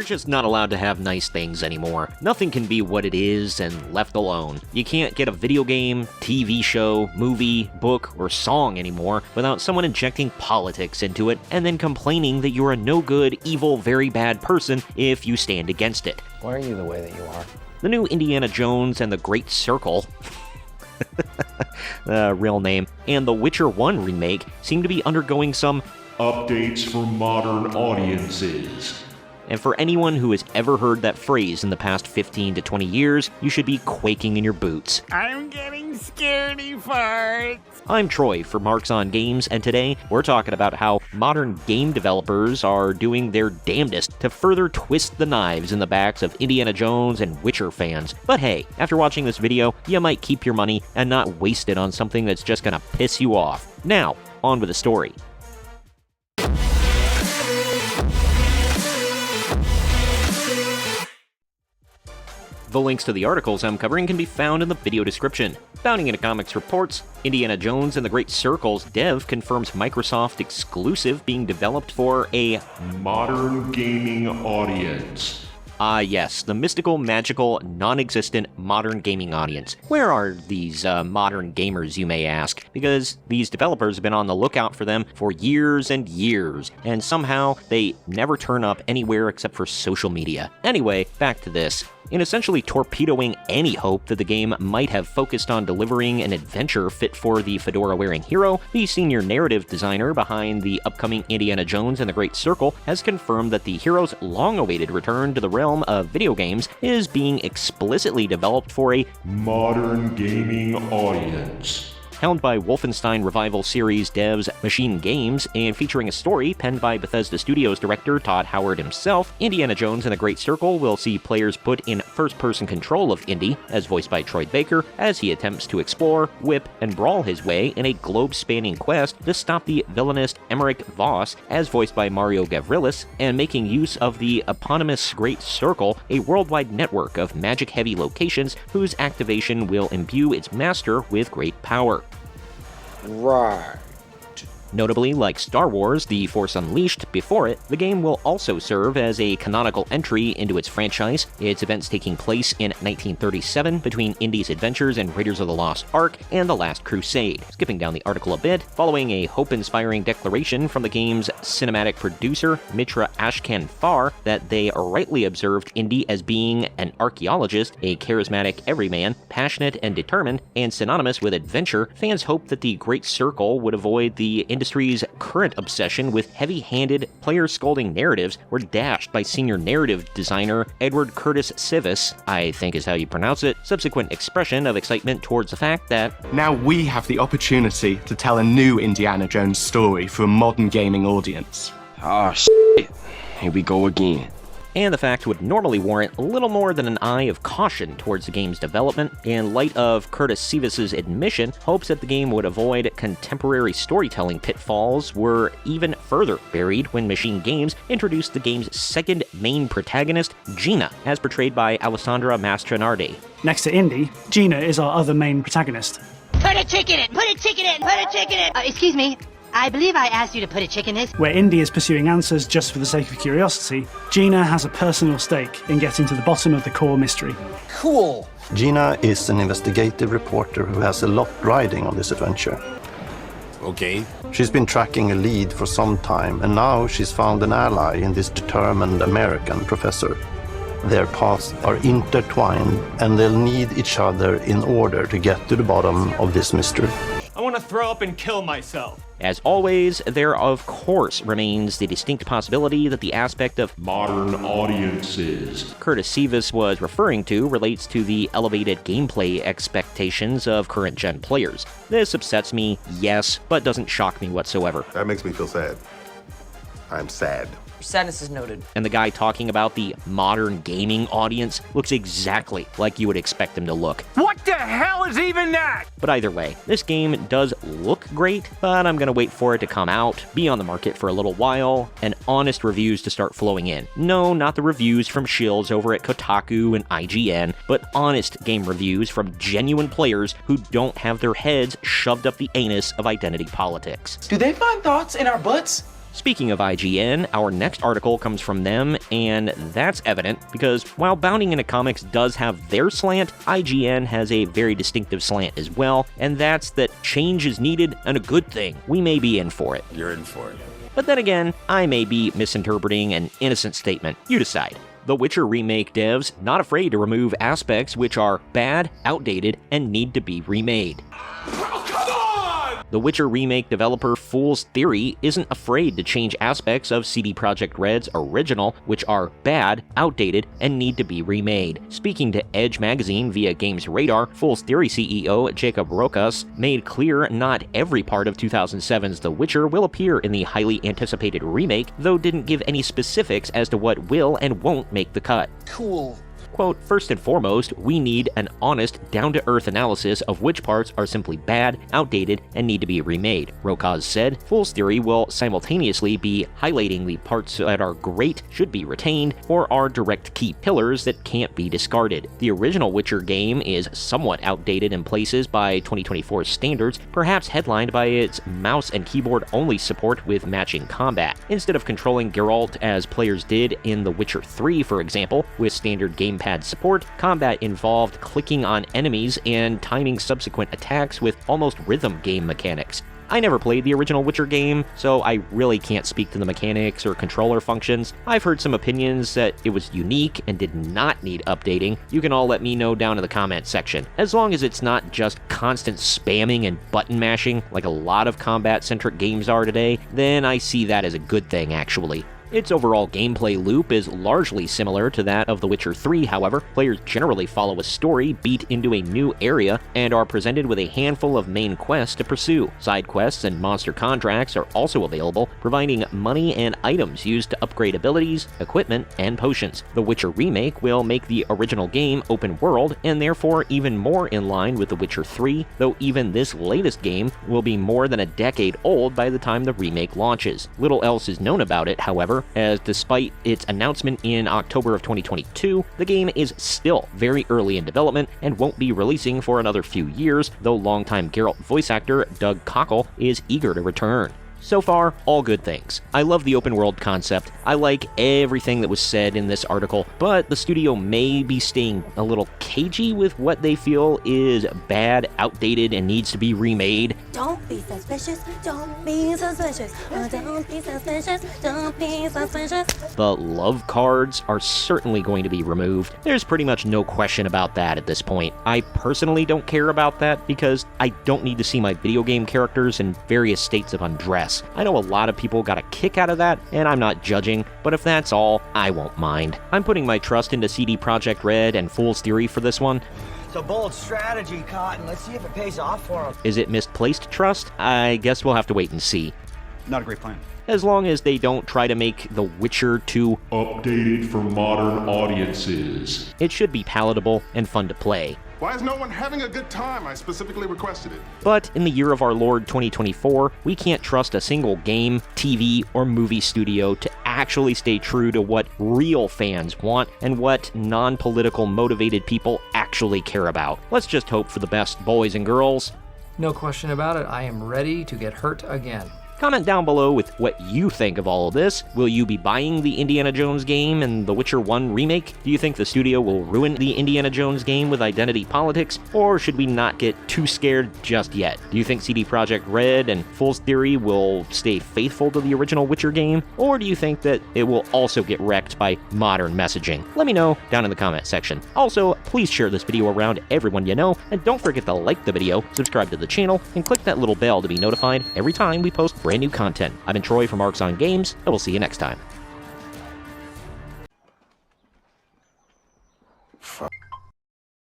just not allowed to have nice things anymore. Nothing can be what it is and left alone. You can't get a video game, TV show, movie, book, or song anymore without someone injecting politics into it and then complaining that you're a no-good, evil, very bad person if you stand against it. Why are you the way that you are? The new Indiana Jones and the Great Circle, the real name, and the Witcher 1 remake seem to be undergoing some updates for modern audiences. And for anyone who has ever heard that phrase in the past 15 to 20 years, you should be quaking in your boots. I'm getting scaredy farts. I'm Troy for Marks on Games, and today we're talking about how modern game developers are doing their damnedest to further twist the knives in the backs of Indiana Jones and Witcher fans. But hey, after watching this video, you might keep your money and not waste it on something that's just gonna piss you off. Now, on with the story. The links to the articles I'm covering can be found in the video description. Founding into Comics reports, Indiana Jones and the Great Circle's dev confirms Microsoft exclusive being developed for a modern gaming audience. Yes, the mystical, magical, non-existent modern gaming audience. Where are these modern gamers, you may ask? Because these developers have been on the lookout for them for years and years, and somehow they never turn up anywhere except for social media. Anyway, back to this. In essentially torpedoing any hope that the game might have focused on delivering an adventure fit for the fedora-wearing hero, the senior narrative designer behind the upcoming Indiana Jones and the Great Circle has confirmed that the hero's long-awaited return to the realm of video games is being explicitly developed for a modern gaming audience. Held by Wolfenstein Revival series devs Machine Games, and featuring a story penned by Bethesda Studios director Todd Howard himself, Indiana Jones and the Great Circle will see players put in first-person control of Indy, as voiced by Troy Baker, as he attempts to explore, whip, and brawl his way in a globe-spanning quest to stop the villainous Emmerich Voss, as voiced by Mario Gavrilis, and making use of the eponymous Great Circle, a worldwide network of magic-heavy locations whose activation will imbue its master with great power. Right. Notably, like Star Wars The Force Unleashed before it, the game will also serve as a canonical entry into its franchise, its events taking place in 1937 between Indy's adventures and Raiders of the Lost Ark and The Last Crusade. Skipping down the article a bit, following a hope-inspiring declaration from the game's cinematic producer, Mitra Ashkan Far, that they rightly observed Indy as being an archaeologist, a charismatic everyman, passionate and determined, and synonymous with adventure, fans hoped that the Great Circle would avoid the industry's current obsession with heavy-handed, player-scolding narratives were dashed by senior narrative designer Edward Curtis Sivis, I think is how you pronounce it, subsequent expression of excitement towards the fact that now we have the opportunity to tell a new Indiana Jones story for a modern gaming audience. Oh, shit. Here we go again. And the fact would normally warrant a little more than an eye of caution towards the game's development. In light of Curtis Sivis's admission, hopes that the game would avoid contemporary storytelling pitfalls were even further buried when Machine Games introduced the game's second main protagonist, Gina, as portrayed by Alessandra Mastronardi. Next to Indy, Gina is our other main protagonist. Put a chicken in! Put a chicken in! Put a chicken in! Excuse me. I believe I asked you to put a chicken in. Where Indy is pursuing answers just for the sake of curiosity, Gina has a personal stake in getting to the bottom of the core mystery. Cool. Gina is an investigative reporter who has a lot riding on this adventure. Okay. She's been tracking a lead for some time, and now she's found an ally in this determined American professor. Their paths are intertwined, and they'll need each other in order to get to the bottom of this mystery. I want to throw up and kill myself. As always, there of course remains the distinct possibility that the aspect of modern audiences Curtis Sivis was referring to relates to the elevated gameplay expectations of current-gen players. This upsets me, yes, but doesn't shock me whatsoever. That makes me feel sad. I'm sad. Sadness is noted. And the guy talking about the modern gaming audience looks exactly like you would expect him to look. What the hell is even that? But either way, this game does look great, but I'm gonna wait for it to come out, be on the market for a little while, and honest reviews to start flowing in. No, not the reviews from shills over at Kotaku and IGN, but honest game reviews from genuine players who don't have their heads shoved up the anus of identity politics. Do they find thoughts in our butts? Speaking of IGN, our next article comes from them, and that's evident because while Bounding Into Comics does have their slant, IGN has a very distinctive slant as well, and that's that change is needed and a good thing. We may be in for it. You're in for it. But then again, I may be misinterpreting an innocent statement. You decide. The Witcher Remake devs not afraid to remove aspects which are bad, outdated, and need to be remade. The Witcher Remake developer Fool's Theory isn't afraid to change aspects of CD Projekt Red's original, which are bad, outdated, and need to be remade. Speaking to Edge magazine via Games Radar, Fool's Theory CEO Jacob Rokas made clear not every part of 2007's The Witcher will appear in the highly anticipated remake, though didn't give any specifics as to what will and won't make the cut. Cool. Quote, first and foremost, we need an honest, down-to-earth analysis of which parts are simply bad, outdated, and need to be remade, Rokas said. Fool's Theory will simultaneously be highlighting the parts that are great, should be retained, or are direct key pillars that can't be discarded. The original Witcher game is somewhat outdated in places by 2024 standards, perhaps headlined by its mouse and keyboard-only support with matching combat. Instead of controlling Geralt as players did in The Witcher 3, for example, with standard gamepad support, combat involved clicking on enemies and timing subsequent attacks with almost rhythm game mechanics. I never played the original Witcher game, so I really can't speak to the mechanics or controller functions. I've heard some opinions that it was unique and did not need updating. You can all let me know down in the comments section. As long as it's not just constant spamming and button mashing like a lot of combat-centric games are today, then I see that as a good thing, actually. Its overall gameplay loop is largely similar to that of The Witcher 3, however. Players generally follow a story beat into a new area and are presented with a handful of main quests to pursue. Side quests and monster contracts are also available, providing money and items used to upgrade abilities, equipment, and potions. The Witcher Remake will make the original game open world and therefore even more in line with The Witcher 3, though even this latest game will be more than a decade old by the time the remake launches. Little else is known about it, however, as despite its announcement in October of 2022, the game is still very early in development and won't be releasing for another few years, though longtime Geralt voice actor Doug Cockle is eager to return. So far, all good things. I love the open world concept. I like everything that was said in this article, but the studio may be staying a little cagey with what they feel is bad, outdated, and needs to be remade. Don't be suspicious, don't be suspicious, don't be suspicious, don't be suspicious. The love cards are certainly going to be removed. There's pretty much no question about that at this point. I personally don't care about that because I don't need to see my video game characters in various states of undress. I know a lot of people got a kick out of that, and I'm not judging, but if that's all, I won't mind. I'm putting my trust into CD Projekt Red and Fool's Theory for this one. It's a bold strategy, Cotton. Let's see if it pays off for them. Is it misplaced trust? I guess we'll have to wait and see. Not a great plan. As long as they don't try to make The Witcher 2 updated for modern audiences. It should be palatable and fun to play. Why is no one having a good time? I specifically requested it. But in the year of our Lord 2024, we can't trust a single game, TV, or movie studio to actually stay true to what real fans want and what non-political motivated people actually care about. Let's just hope for the best, boys and girls. No question about it, I am ready to get hurt again. Comment down below with what you think of all of this. Will you be buying the Indiana Jones game and The Witcher 1 remake? Do you think the studio will ruin the Indiana Jones game with identity politics? Or should we not get too scared just yet? Do you think CD Projekt Red and Fool's Theory will stay faithful to the original Witcher game? Or do you think that it will also get wrecked by modern messaging? Let me know down in the comment section. Also, please share this video around everyone you know, and don't forget to like the video, subscribe to the channel, and click that little bell to be notified every time we post brand new content. I've been Troy from Arcs on Games, and we'll see you next time.